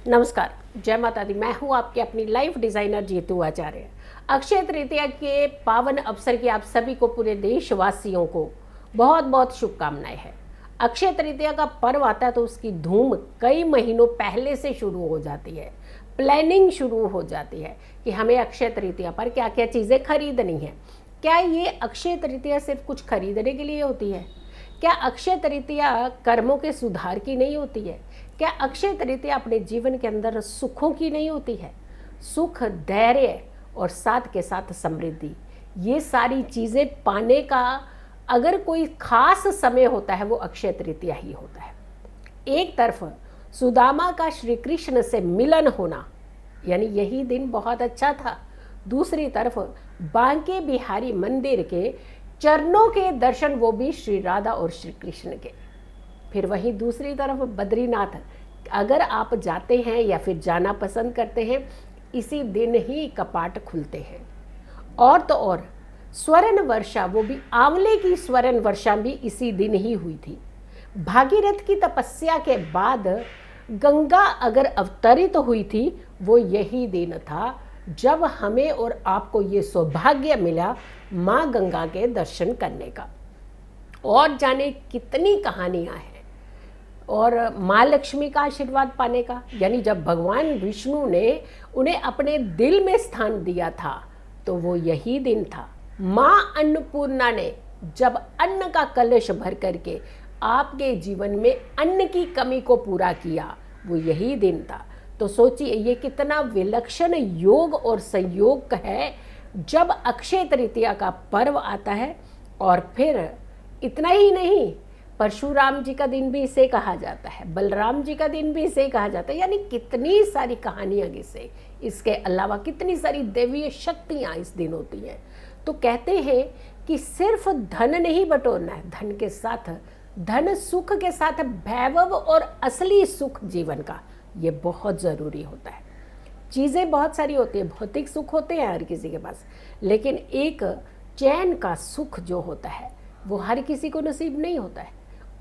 नमस्कार, जय माता दी। मैं हूँ आपके अपनी लाइफ डिज़ाइनर जीतू आचार्य। अक्षय तृतीया के पावन अवसर की आप सभी को, पूरे देशवासियों को बहुत बहुत शुभकामनाएं हैं। अक्षय तृतीया का पर्व आता है तो उसकी धूम कई महीनों पहले से शुरू हो जाती है। प्लानिंग शुरू हो जाती है कि हमें अक्षय तृतीया पर क्या क्या चीज़ें खरीदनी है। क्या ये अक्षय तृतीया सिर्फ कुछ खरीदने के लिए होती है? क्या अक्षय तृतीया कर्मों के सुधार की नहीं होती है? क्या अक्षय तृतीया अपने जीवन के अंदर सुखों की नहीं होती है? सुख, धैर्य और साथ के साथ समृद्धि, ये सारी चीज़ें पाने का अगर कोई खास समय होता है वो अक्षय तृतीया ही होता है। एक तरफ सुदामा का श्री कृष्ण से मिलन होना, यानी यही दिन बहुत अच्छा था। दूसरी तरफ बांके बिहारी मंदिर के चरणों के दर्शन, वो भी श्री राधा और श्री कृष्ण के। फिर वहीं दूसरी तरफ बद्रीनाथ, अगर आप जाते हैं या फिर जाना पसंद करते हैं, इसी दिन ही कपाट खुलते हैं। और तो और स्वर्ण वर्षा, वो भी आंवले की स्वर्ण वर्षा भी इसी दिन ही हुई थी। भागीरथ की तपस्या के बाद गंगा अगर अवतरित हुई थी, वो यही दिन था जब हमें और आपको ये सौभाग्य मिला माँ गंगा के दर्शन करने का। और जाने कितनी कहानियाँ हैं। और माँ लक्ष्मी का आशीर्वाद पाने का, यानी जब भगवान विष्णु ने उन्हें अपने दिल में स्थान दिया था तो वो यही दिन था। माँ अन्नपूर्णा ने जब अन्न का कलश भर करके आपके जीवन में अन्न की कमी को पूरा किया, वो यही दिन था। तो सोचिए ये कितना विलक्षण योग और संयोग है जब अक्षय तृतीया का पर्व आता है। और फिर इतना ही नहीं, परशुराम जी का दिन भी इसे कहा जाता है, बलराम जी का दिन भी इसे कहा जाता है। यानी कितनी सारी कहानियाँ इसे, इसके अलावा कितनी सारी दैवीय शक्तियाँ इस दिन होती हैं। तो कहते हैं कि सिर्फ धन नहीं बटोरना है, धन के साथ धन, सुख के साथ वैभव और असली सुख जीवन का, ये बहुत ज़रूरी होता है। चीज़ें बहुत सारी होती है, भौतिक सुख होते हैं हर किसी के पास, लेकिन एक चैन का सुख जो होता है वो हर किसी को नसीब नहीं होता है,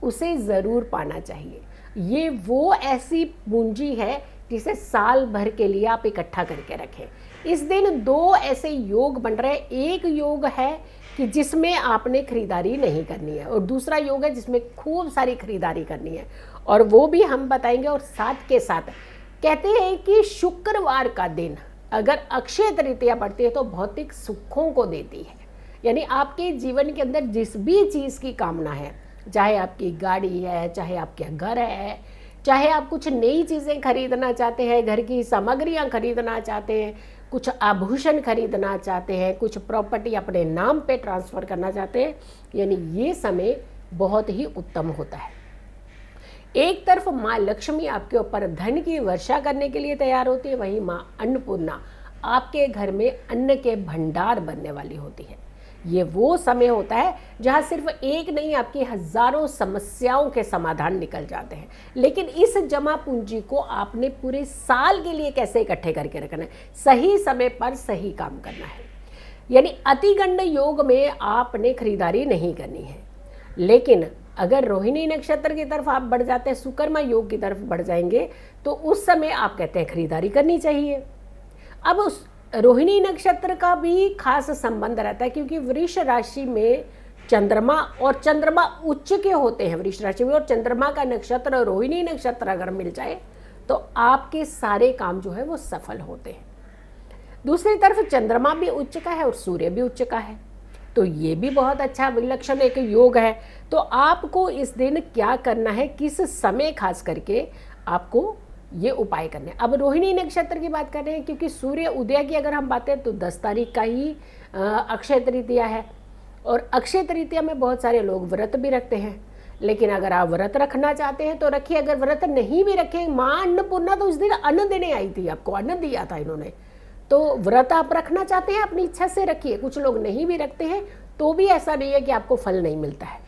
उसे ज़रूर पाना चाहिए। ये वो ऐसी पूंजी है जिसे साल भर के लिए आप इकट्ठा करके रखें। इस दिन दो ऐसे योग बन रहे हैं। एक योग है कि जिसमें आपने खरीदारी नहीं करनी है, और दूसरा योग है जिसमें खूब सारी खरीदारी करनी है, और वो भी हम बताएंगे। और साथ के साथ कहते हैं कि शुक्रवार का दिन अगर अक्षय तृतीया पड़ती है तो भौतिक सुखों को देती है। यानी आपके जीवन के अंदर जिस भी चीज़ की कामना है, चाहे आपकी गाड़ी है, चाहे आपके घर है, चाहे आप कुछ नई चीज़ें खरीदना चाहते हैं, घर की सामग्रियां खरीदना चाहते हैं, कुछ आभूषण खरीदना चाहते हैं, कुछ प्रॉपर्टी अपने नाम पे ट्रांसफ़र करना चाहते हैं, यानी ये समय बहुत ही उत्तम होता है। एक तरफ माँ लक्ष्मी आपके ऊपर धन की वर्षा करने के लिए तैयार होती है, वहीं माँ अन्नपूर्णा आपके घर में अन्न के भंडार बनने वाली होती है। ये वो समय होता है जहाँ सिर्फ एक नहीं, आपकी हजारों समस्याओं के समाधान निकल जाते हैं। लेकिन इस जमा पूंजी को आपने पूरे साल के लिए कैसे इकट्ठे करके रखना है, सही समय पर सही काम करना है। यानी अतिगंड योग में आपने खरीदारी नहीं करनी है, लेकिन अगर रोहिणी नक्षत्र की तरफ आप बढ़ जाते हैं, सुकर्मा योग की तरफ बढ़ जाएंगे, तो उस समय आप कहते हैं खरीदारी करनी चाहिए। अब उस रोहिणी नक्षत्र का भी खास संबंध रहता है, क्योंकि वृष राशि में चंद्रमा, और चंद्रमा उच्च के होते हैं वृष राशि में, और चंद्रमा का नक्षत्र रोहिणी नक्षत्र अगर मिल जाए तो आपके सारे काम जो है वो सफल होते हैं। दूसरी तरफ चंद्रमा भी उच्च का है और सूर्य भी उच्च का है, तो ये भी बहुत अच्छा विलक्षण एक योग है। तो आपको इस दिन क्या करना है, किस समय खास करके आपको ये उपाय करने। अब रोहिणी नक्षत्र की बात कर रहे हैं, क्योंकि सूर्य उदय की अगर हम बात करें तो 10 तारीख का ही अक्षय तृतीया है, और अक्षय तृतीया में बहुत सारे लोग व्रत भी रखते हैं। लेकिन अगर आप व्रत रखना चाहते हैं तो रखिए, अगर व्रत नहीं भी रखें, माँ अन्नपूर्णा तो उस दिन अन्न देने आई थी, आपको अन्न दिया था इन्होंने, तो व्रत आप रखना चाहते हैं अपनी इच्छा से रखिए। कुछ लोग नहीं भी रखते हैं तो भी ऐसा नहीं है कि आपको फल नहीं मिलता है।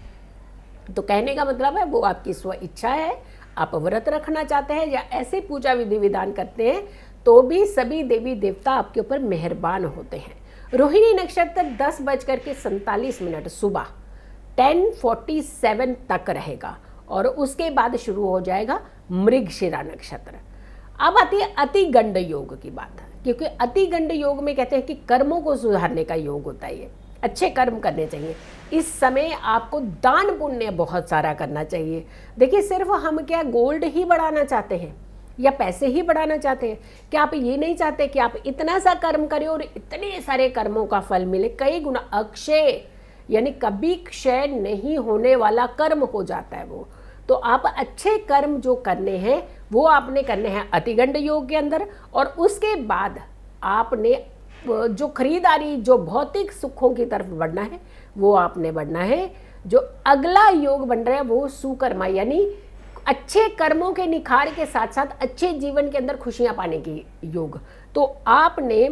तो कहने का मतलब है वो आपकी स्व इच्छा है, आप व्रत रखना चाहते हैं या ऐसे पूजा विधि विधान करते हैं तो भी सभी देवी देवता आपके ऊपर मेहरबान होते हैं। रोहिणी नक्षत्र 10:47 सुबह 10:47 तक रहेगा, और उसके बाद शुरू हो जाएगा मृगशिरा नक्षत्र। अब आती है अति गंड योग की बात, क्योंकि अति गंड योग में कहते हैं कि कर्मों को सुधारने का योग होता है, ये अच्छे कर्म करने चाहिए। इस समय आपको दान पुण्य बहुत सारा करना चाहिए। देखिए, सिर्फ हम क्या गोल्ड ही बढ़ाना चाहते हैं या पैसे ही बढ़ाना चाहते हैं? क्या आप ये नहीं चाहते कि आप इतना सा कर्म करें और इतने सारे कर्मों का फल मिले? कई गुना अक्षय, यानी कभी क्षय नहीं होने वाला कर्म हो जाता है वो। तो आप अच्छे कर्म जो करने हैं वो आपने करने हैं अतिगंड योग के अंदर। और उसके बाद आपने जो खरीदारी, जो भौतिक सुखों की तरफ बढ़ना है वो आपने बढ़ना है। जो अगला योग बन रहा है वो सुकर्मा, यानी अच्छे कर्मों के निखार के साथ साथ अच्छे जीवन के अंदर खुशियां पाने की योग। तो आपने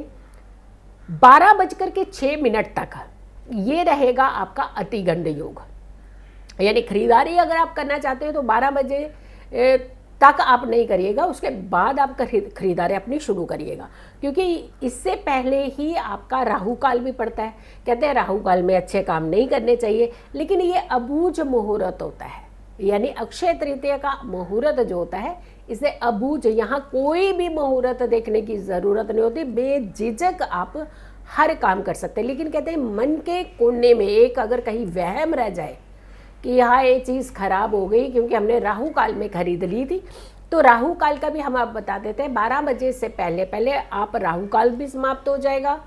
12:06 तक ये रहेगा आपका अतिगंड योग, यानी खरीदारी अगर आप करना चाहते हो तो 12 बजे तक आप नहीं करिएगा, उसके बाद आप खरीदारी अपनी शुरू करिएगा, क्योंकि इससे पहले ही आपका राहु काल भी पड़ता है। कहते हैं राहु काल में अच्छे काम नहीं करने चाहिए, लेकिन ये अबूझ मुहूर्त होता है, यानी अक्षय तृतीया का मुहूर्त जो होता है इसे अबूझ, यहाँ कोई भी मुहूर्त देखने की ज़रूरत नहीं होती, बेझिझक आप हर काम कर सकते हैं। लेकिन कहते हैं मन के कोने में एक अगर कहीं वहम रह जाए कि यहाँ ये चीज़ खराब हो गई क्योंकि हमने राहु काल में खरीद ली थी, तो राहु काल का भी हम आप बता देते हैं 12 बजे से पहले पहले आप राहु काल भी समाप्त हो जाएगा।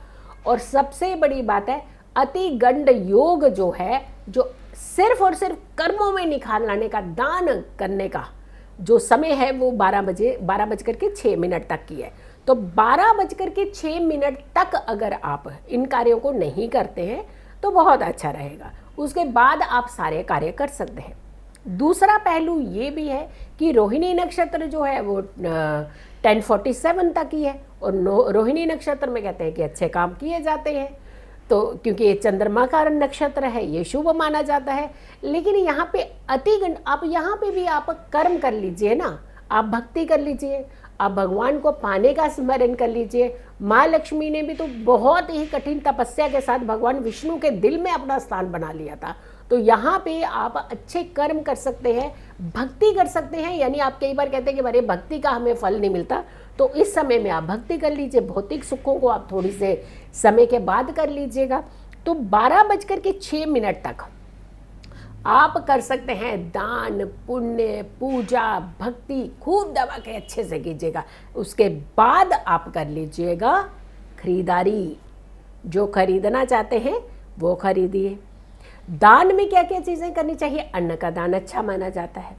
और सबसे बड़ी बात है अति गंड योग जो है, जो सिर्फ और सिर्फ कर्मों में निखार लाने का, दान करने का जो समय है वो 12:06 तक की है। तो 12:06 तक अगर आप इन कार्यों को नहीं करते हैं तो बहुत अच्छा रहेगा, उसके बाद आप सारे कार्य कर सकते हैं। दूसरा पहलू ये भी है कि रोहिणी नक्षत्र जो है वो 10:47 तक ही है, और रोहिणी नक्षत्र में कहते हैं कि अच्छे काम किए जाते हैं, तो क्योंकि ये चंद्रमा का नक्षत्र है, ये शुभ माना जाता है। लेकिन यहाँ पे अतिगंड, आप यहाँ पे भी आप कर्म कर लीजिए ना, आप भक्ति कर लीजिए, आप भगवान को पाने का स्मरण कर लीजिए। माँ लक्ष्मी ने भी तो बहुत ही कठिन तपस्या के साथ भगवान विष्णु के दिल में अपना स्थान बना लिया था। तो यहाँ पे आप अच्छे कर्म कर सकते हैं, भक्ति कर सकते हैं। यानी आप कई बार कहते हैं कि अरे भक्ति का हमें फल नहीं मिलता, तो इस समय में आप भक्ति कर लीजिए, भौतिक सुखों को आप थोड़ी से समय के बाद कर लीजिएगा। तो 12:06 तक आप कर सकते हैं दान पुण्य पूजा भक्ति, खूब दबा के अच्छे से कीजिएगा। उसके बाद आप कर लीजिएगा खरीदारी, जो खरीदना चाहते हैं वो खरीदिए। दान में क्या क्या चीज़ें करनी चाहिए? अन्न का दान अच्छा माना जाता है,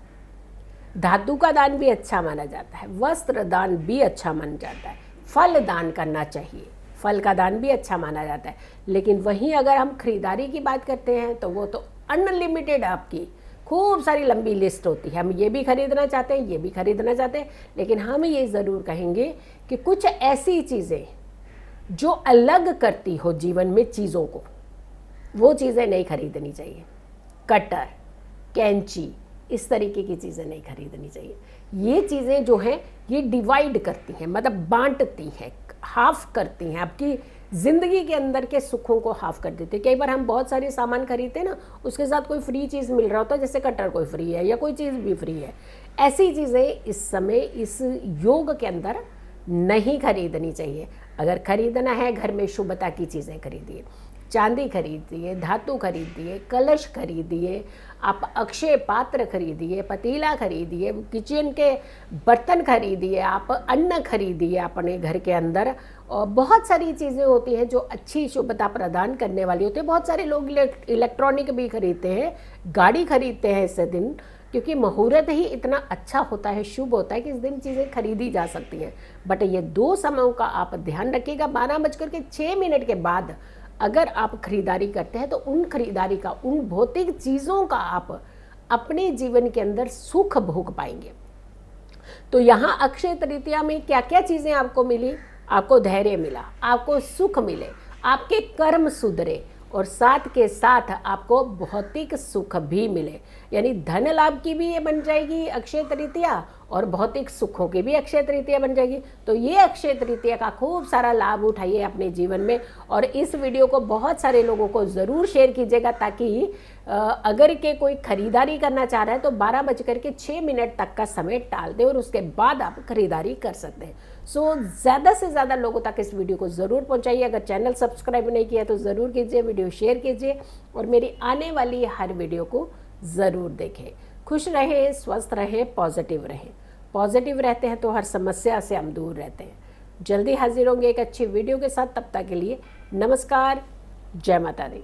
धातु का दान भी अच्छा माना जाता है, वस्त्र दान भी अच्छा माना जाता है, फल दान करना चाहिए, फल का दान भी अच्छा माना जाता है। लेकिन वहीं अगर हम खरीदारी की बात करते हैं तो वो तो अनलिमिटेड, आपकी खूब सारी लंबी लिस्ट होती है। हम ये भी खरीदना चाहते हैं, ये भी खरीदना चाहते हैं, लेकिन हम ये ज़रूर कहेंगे कि कुछ ऐसी चीज़ें जो अलग करती हो जीवन में चीज़ों को, वो चीज़ें नहीं खरीदनी चाहिए। कटर, कैंची, इस तरीके की चीज़ें नहीं खरीदनी चाहिए। ये चीज़ें जो हैं ये डिवाइड करती हैं, मतलब बांटती हैं, हाफ करती हैं, आपकी ज़िंदगी के अंदर के सुखों को हाफ कर देते हैं। कई बार हम बहुत सारे सामान खरीदते हैं ना, उसके साथ कोई फ्री चीज़ मिल रहा होता है, जैसे कटर कोई फ्री है या कोई चीज़ भी फ्री है। ऐसी चीज़ें इस समय इस योग के अंदर नहीं खरीदनी चाहिए। अगर खरीदना है घर में शुभता की चीज़ें खरीदिए, चांदी खरीदिए, धातु खरीदिए, कलश खरीदिए, आप अक्षय पात्र खरीदिए, पतीला खरीदिए, किचन के बर्तन खरीदिए, आप अन्न खरीदिए अपने घर के अंदर। और बहुत सारी चीज़ें होती हैं जो अच्छी शुभता प्रदान करने वाली होती है। बहुत सारे लोग इलेक्ट्रॉनिक भी खरीदते हैं, गाड़ी खरीदते हैं इस दिन, क्योंकि मुहूर्त ही इतना अच्छा होता है, शुभ होता है कि इस दिन चीज़ें खरीदी जा सकती हैं। बट ये 2 समयों का आप ध्यान रखिएगा। 12:06 के बाद अगर आप खरीदारी करते हैं तो उन खरीदारी का, उन भौतिक चीज़ों का आप अपने जीवन के अंदर सुख भोग पाएंगे। तो यहाँ अक्षय तृतीया में क्या क्या चीज़ें आपको मिली? आपको धैर्य मिला, आपको सुख मिले, आपके कर्म सुधरे, और साथ के साथ आपको भौतिक सुख भी मिले। यानी धन लाभ की भी ये बन जाएगी अक्षय तृतीया, और भौतिक सुखों की भी अक्षय तृतीया बन जाएगी। तो ये अक्षय तृतीया का खूब सारा लाभ उठाइए अपने जीवन में, और इस वीडियो को बहुत सारे लोगों को ज़रूर शेयर कीजिएगा, ताकि अगर के कोई खरीदारी करना चाह रहा है तो 12:06 तक का समय टाल दें और उसके बाद आप खरीदारी कर सकते हैं। सो ज़्यादा से ज़्यादा लोगों तक इस वीडियो को ज़रूर पहुंचाइए। अगर चैनल सब्सक्राइब नहीं किया तो ज़रूर कीजिए, वीडियो शेयर कीजिए और मेरी आने वाली हर वीडियो को ज़रूर देखें। खुश रहें, स्वस्थ रहें, पॉजिटिव रहें। पॉजिटिव रहते हैं तो हर समस्या से हम दूर रहते हैं। जल्दी हाजिर होंगे एक अच्छी वीडियो के साथ। तब तक के लिए नमस्कार, जय माता दी।